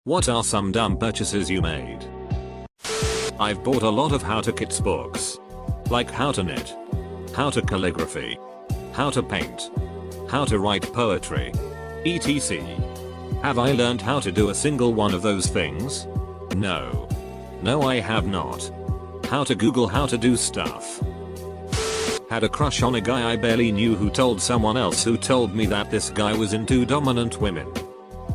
What are some dumb purchases you made? I've bought a lot of how to kits books. Like how to knit, how to calligraphy, how to paint, how to write poetry, etc. Have I learned how to do a single one of those things? No. No, I have not. How to Google how to do stuff. Had a crush on a guy I barely knew who told someone else who told me that this guy was into dominant women.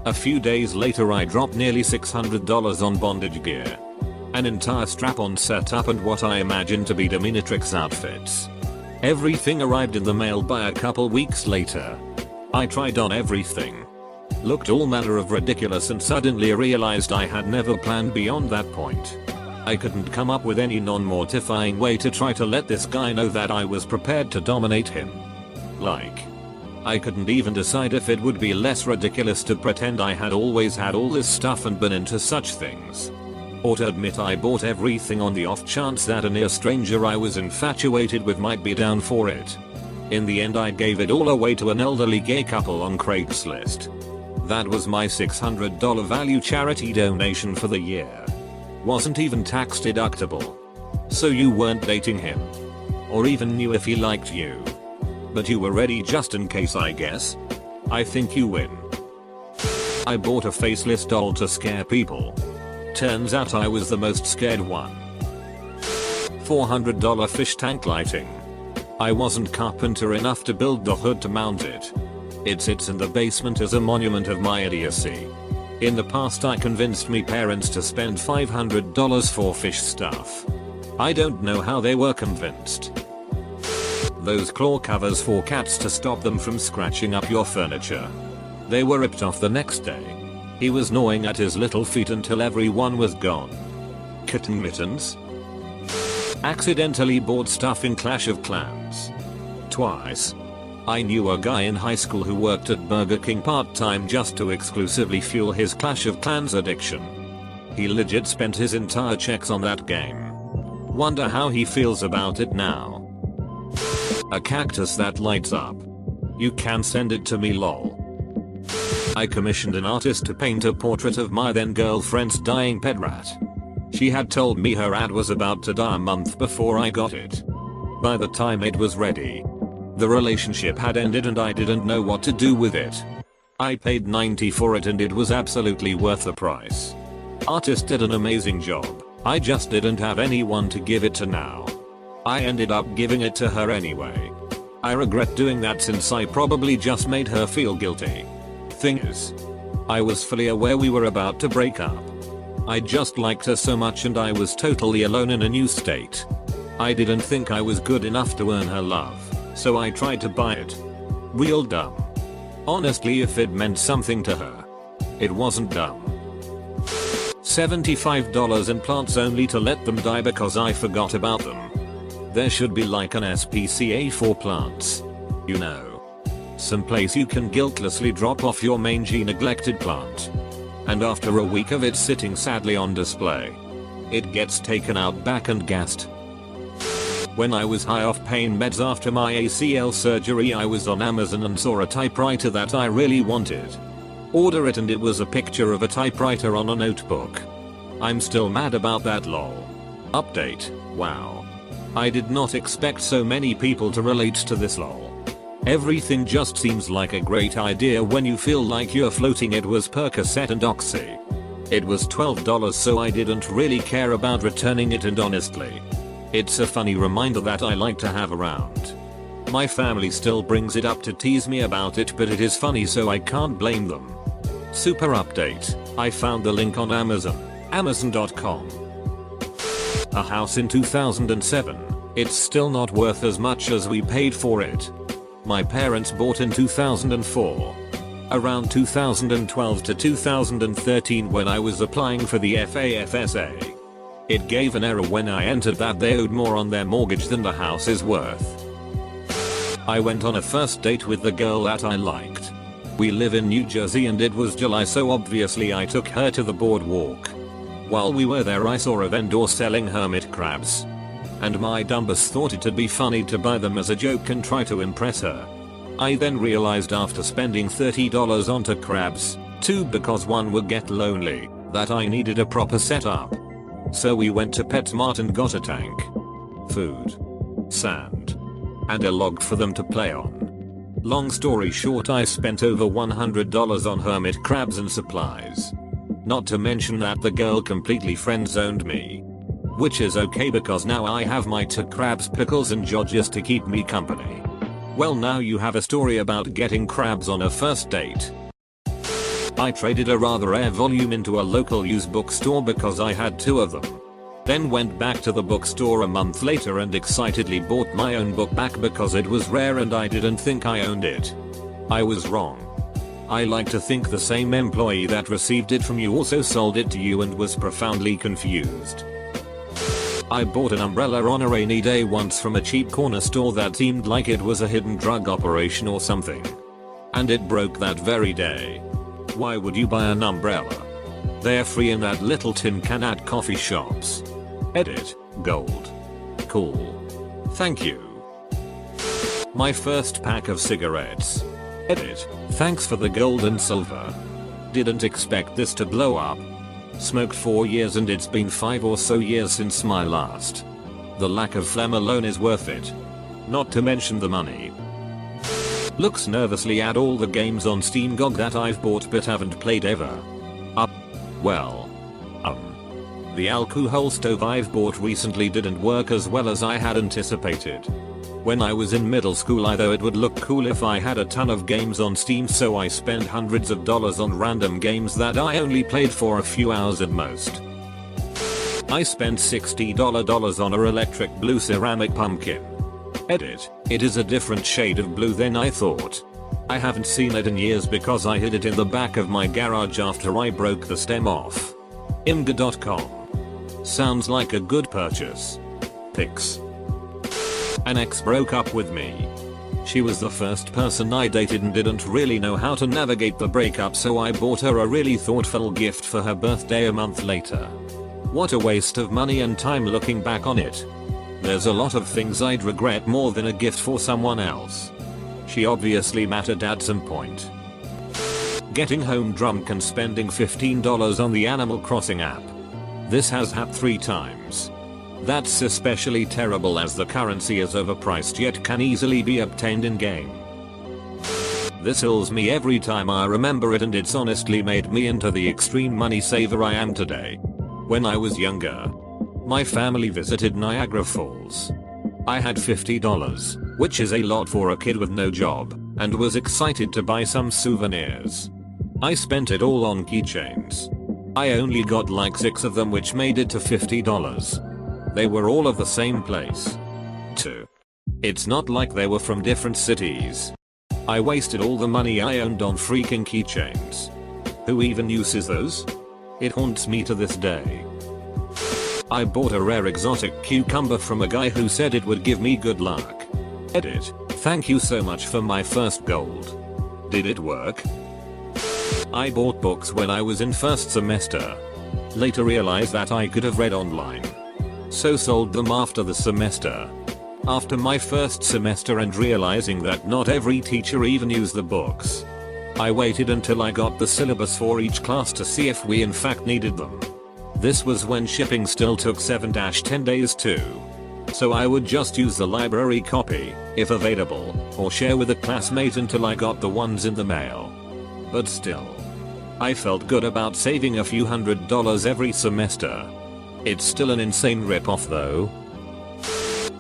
A few days later I dropped nearly $600 on bondage gear. An entire strap-on setup and what I imagined to be dominatrix outfits. Everything arrived in the mail by a couple weeks later. I tried on everything. Looked all manner of ridiculous and suddenly realized I had never planned beyond that point. I couldn't come up with any non-mortifying way to try to let this guy know that I was prepared to dominate him. Like, I couldn't even decide if it would be less ridiculous to pretend I had always had all this stuff and been into such things. Or to admit I bought everything on the off chance that a near stranger I was infatuated with might be down for it. In the end I gave it all away to an elderly gay couple on Craigslist. That was my $600 value charity donation for the year. Wasn't even tax deductible. So you weren't dating him. Or even knew if he liked you. But you were ready just in case, I guess. I think you win. I bought a faceless doll to scare people. Turns out I was the most scared one. $400 fish tank lighting. I wasn't carpenter enough to build the hood to mount it. It sits in the basement as a monument of my idiocy. In the past I convinced me parents to spend $500 for fish stuff. I don't know how they were convinced. Those claw covers for cats to stop them from scratching up your furniture. They were ripped off the next day. He was gnawing at his little feet until everyone was gone. Kitten mittens. Accidentally bought stuff in Clash of Clans. Twice. I knew a guy in high school who worked at Burger King part-time just to exclusively fuel his Clash of Clans addiction. He legit spent his entire checks on that game. Wonder how he feels about it now. A cactus that lights up. You can send it to me, lol. I commissioned an artist to paint a portrait of my then girlfriend's dying pet rat. She had told me her rat was about to die a month before I got it. By the time it was ready, the relationship had ended and I didn't know what to do with it. I paid $90 for it and it was absolutely worth the price. Artist did an amazing job. I just didn't have anyone to give it to now. I ended up giving it to her anyway. I regret doing that since I probably just made her feel guilty. Thing is, I was fully aware we were about to break up. I just liked her so much and I was totally alone in a new state. I didn't think I was good enough to earn her love. So I tried to buy it. Real dumb. Honestly, if it meant something to her, it wasn't dumb. $75 in plants only to let them die because I forgot about them. There should be like an SPCA for plants. You know. Some place you can guiltlessly drop off your mangy neglected plant. And after a week of it sitting sadly on display, it gets taken out back and gassed. When I was high off pain meds after my ACL surgery, I was on Amazon and saw a typewriter that I really wanted. Order it and it was a picture of a typewriter on a notebook. I'm still mad about that, lol. Update. Wow. I did not expect so many people to relate to this, lol. Everything just seems like a great idea when you feel like you're floating. It was Percocet and Oxy. It was $12 so I didn't really care about returning it, and honestly, it's a funny reminder that I like to have around. My family still brings it up to tease me about it, but it is funny so I can't blame them. Super update. I found the link on Amazon. Amazon.com. A house in 2007. It's still not worth as much as we paid for it. My parents bought in 2004. Around 2012 to 2013 when I was applying for the FAFSA. It gave an error when I entered that they owed more on their mortgage than the house is worth. I went on a first date with the girl that I liked. We live in New Jersey and it was July, so obviously I took her to the boardwalk. While we were there I saw a vendor selling hermit crabs. And my dumbass thought it'd be funny to buy them as a joke and try to impress her. I then realized after spending $30 onto crabs, 2 because 1 would get lonely, that I needed a proper setup. So we went to PetSmart and got a tank, food, sand, and a log for them to play on. Long story short, I spent over $100 on hermit crabs and supplies. Not to mention that the girl completely friend-zoned me. Which is okay because now I have my two crabs, pickles and Georges to keep me company. Well, now you have a story about getting crabs on a first date. I traded a rather rare volume into a local used bookstore because I had two of them. Then went back to the bookstore a month later and excitedly bought my own book back because it was rare and I didn't think I owned it. I was wrong. I like to think the same employee that received it from you also sold it to you and was profoundly confused. I bought an umbrella on a rainy day once from a cheap corner store that seemed like it was a hidden drug operation or something. And it broke that very day. Why would you buy an umbrella? They're free in that little tin can at coffee shops. Edit, gold. Cool. Thank you. My first pack of cigarettes. Edit, thanks for the gold and silver. Didn't expect this to blow up. Smoked 4 years and it's been 5 or so years since my last. The lack of phlegm alone is worth it. Not to mention the money. Looks nervously at all the games on Steam GOG that I've bought but haven't played ever. The alcohol stove I've bought recently didn't work as well as I had anticipated. When I was in middle school I thought it would look cool if I had a ton of games on Steam, so I spent hundreds of dollars on random games that I only played for a few hours at most. I spent $60 on a electric blue ceramic pumpkin. Edit, it is a different shade of blue than I thought. I haven't seen it in years because I hid it in the back of my garage after I broke the stem off. Imgur.com. Sounds like a good purchase. Pics. An ex broke up with me. She was the first person I dated and didn't really know how to navigate the breakup, so I bought her a really thoughtful gift for her birthday a month later. What a waste of money and time looking back on it. There's a lot of things I'd regret more than a gift for someone else. She obviously mattered at some point. Getting home drunk and spending $15 on the Animal Crossing app. This has happened 3 times. That's especially terrible as the currency is overpriced yet can easily be obtained in game. This kills me every time I remember it, and it's honestly made me into the extreme money saver I am today. When I was younger, my family visited Niagara Falls. I had $50, which is a lot for a kid with no job, and was excited to buy some souvenirs. I spent it all on keychains. I only got like 6 of them, which made it to $50. They were all of the same place, too. It's not like they were from different cities. I wasted all the money I owned on freaking keychains. Who even uses those? It haunts me to this day. I bought a rare exotic cucumber from a guy who said it would give me good luck. Edit, thank you so much for my first gold. Did it work? I bought books when I was in first semester. Later realized that I could have read online. So sold them after the semester. After my first semester and realizing that not every teacher even used the books, I waited until I got the syllabus for each class to see if we in fact needed them. This was when shipping still took 7-10 days too. So I would just use the library copy, if available, or share with a classmate until I got the ones in the mail. But still, I felt good about saving a few $100s every semester. It's still an insane rip-off though.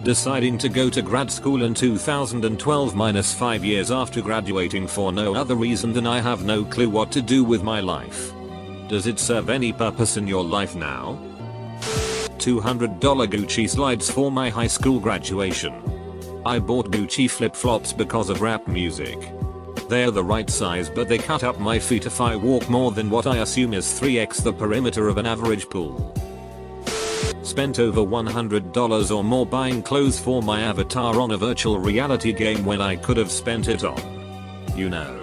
Deciding to go to grad school in 2012 -5 years after graduating for no other reason than I have no clue what to do with my life. Does it serve any purpose in your life now? $200 Gucci slides for my high school graduation. I bought Gucci flip-flops because of rap music. They're the right size, but they cut up my feet if I walk more than what I assume is 3x the perimeter of an average pool. Spent over $100 or more buying clothes for my avatar on a virtual reality game when I could have spent it on, you know,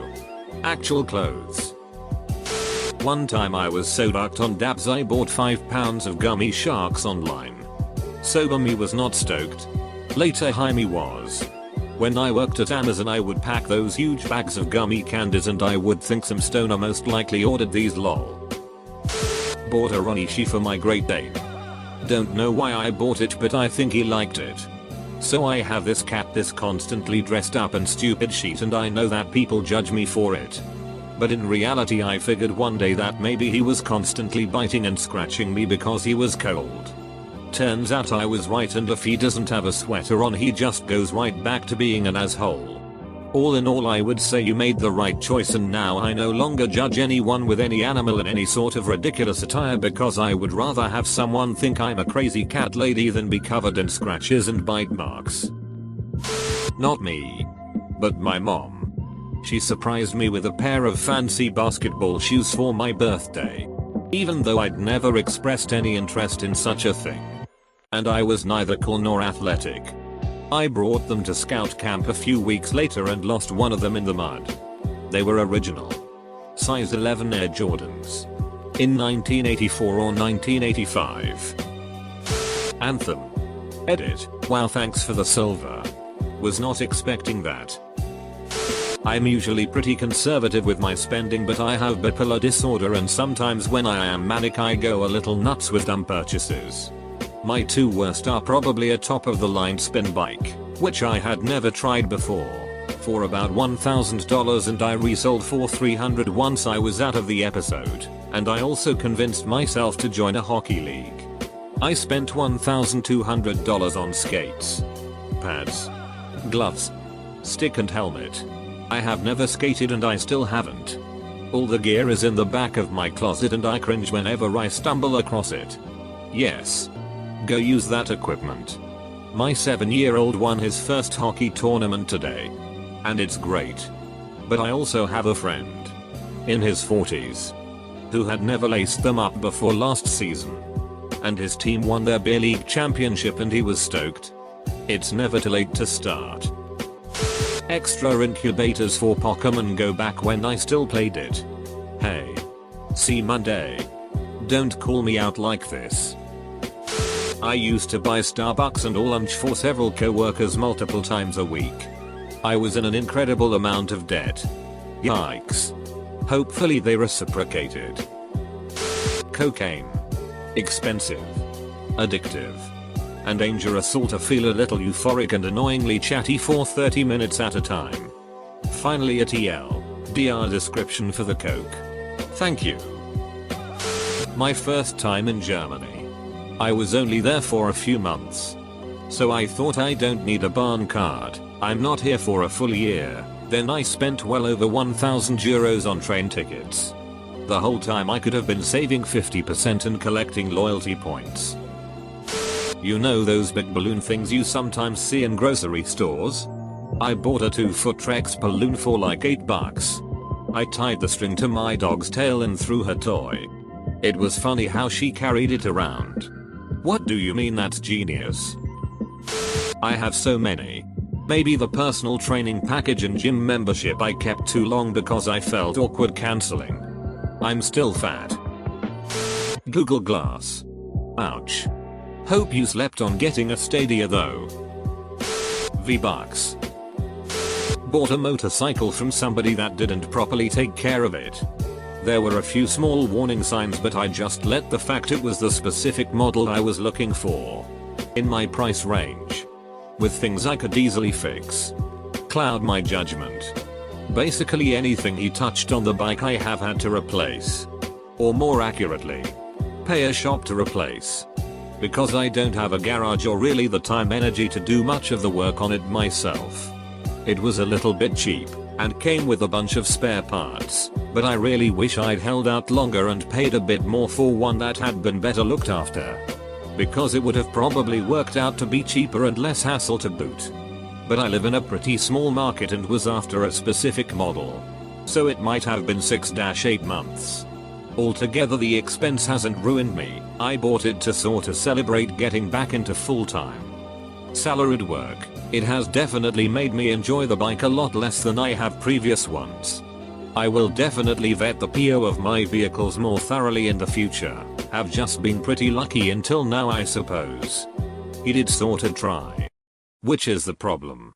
actual clothes. One time I was so darked on dabs I bought 5 pounds of gummy sharks online. Sober me was not stoked. Later high me was. When I worked at Amazon I would pack those huge bags of gummy candies and I would think some stoner most likely ordered these lol. Bought a Ronishi for my Great Dane. Don't know why I bought it, but I think he liked it. So I have this cat, this constantly dressed up and stupid shit, and I know that people judge me for it. But in reality I figured one day that maybe he was constantly biting and scratching me because he was cold. Turns out I was right, and if he doesn't have a sweater on he just goes right back to being an asshole. All in all, I would say you made the right choice, and now I no longer judge anyone with any animal in any sort of ridiculous attire, because I would rather have someone think I'm a crazy cat lady than be covered in scratches and bite marks. Not me, but my mom. She surprised me with a pair of fancy basketball shoes for my birthday, even though I'd never expressed any interest in such a thing. And I was neither cool nor athletic. I brought them to scout camp a few weeks later and lost one of them in the mud. They were original. Size 11 Air Jordans. In 1984 or 1985. Anthem. Edit. Wow, thanks for the silver. Was not expecting that. I'm usually pretty conservative with my spending, but I have bipolar disorder, and sometimes when I am manic I go a little nuts with dumb purchases. My two worst are probably a top of the line spin bike, which I had never tried before, for about $1,000, and I resold for $300 once I was out of the episode, and I also convinced myself to join a hockey league. I spent $1,200 on skates, pads, gloves, stick and helmet. I have never skated and I still haven't. All the gear is in the back of my closet and I cringe whenever I stumble across it. Yes. Go use that equipment. My 7-year-old won his first hockey tournament today. And it's great. But I also have a friend in his 40s who had never laced them up before last season. And his team won their beer league championship and he was stoked. It's never too late to start. Extra incubators for Pokemon Go back when I still played it. Hey. See Monday. Don't call me out like this. I used to buy Starbucks and lunch for several co-workers multiple times a week. I was in an incredible amount of debt. Yikes. Hopefully they reciprocated. Cocaine. Expensive. Addictive. And dangerous, all to feel a little euphoric and annoyingly chatty for 30 minutes at a time. Finally a TLDR description for the Coke. Thank you. My first time in Germany. I was only there for a few months. So I thought I don't need a barn card, I'm not here for a full year. Then I spent well over 1,000 euros on train tickets. The whole time I could have been saving 50% and collecting loyalty points. You know those big balloon things you sometimes see in grocery stores? I bought a 2-foot Trex balloon for like $8. I tied the string to my dog's tail and threw her toy. It was funny how she carried it around. What do you mean that's genius? I have so many. Maybe the personal training package and gym membership I kept too long because I felt awkward cancelling. I'm still fat. Google Glass. Ouch. Hope you slept on getting a Stadia though. V-Bucks. Bought a motorcycle from somebody that didn't properly take care of it. There were a few small warning signs, but I just let the fact it was the specific model I was looking for in my price range, with things I could easily fix, cloud my judgment. Basically anything he touched on the bike I have had to replace. Or more accurately, pay a shop to replace. Because I don't have a garage or really the time energy to do much of the work on it myself. It was a little bit cheap and came with a bunch of spare parts, but I really wish I'd held out longer and paid a bit more for one that had been better looked after. Because it would have probably worked out to be cheaper and less hassle to boot. But I live in a pretty small market and was after a specific model. So it might have been 6-8 months. Altogether the expense hasn't ruined me, I bought it to sorta celebrate getting back into full-time salaried work. It has definitely made me enjoy the bike a lot less than I have previous ones. I will definitely vet the PO of my vehicles more thoroughly in the future, have just been pretty lucky until now I suppose. He did sorta try. Which is the problem.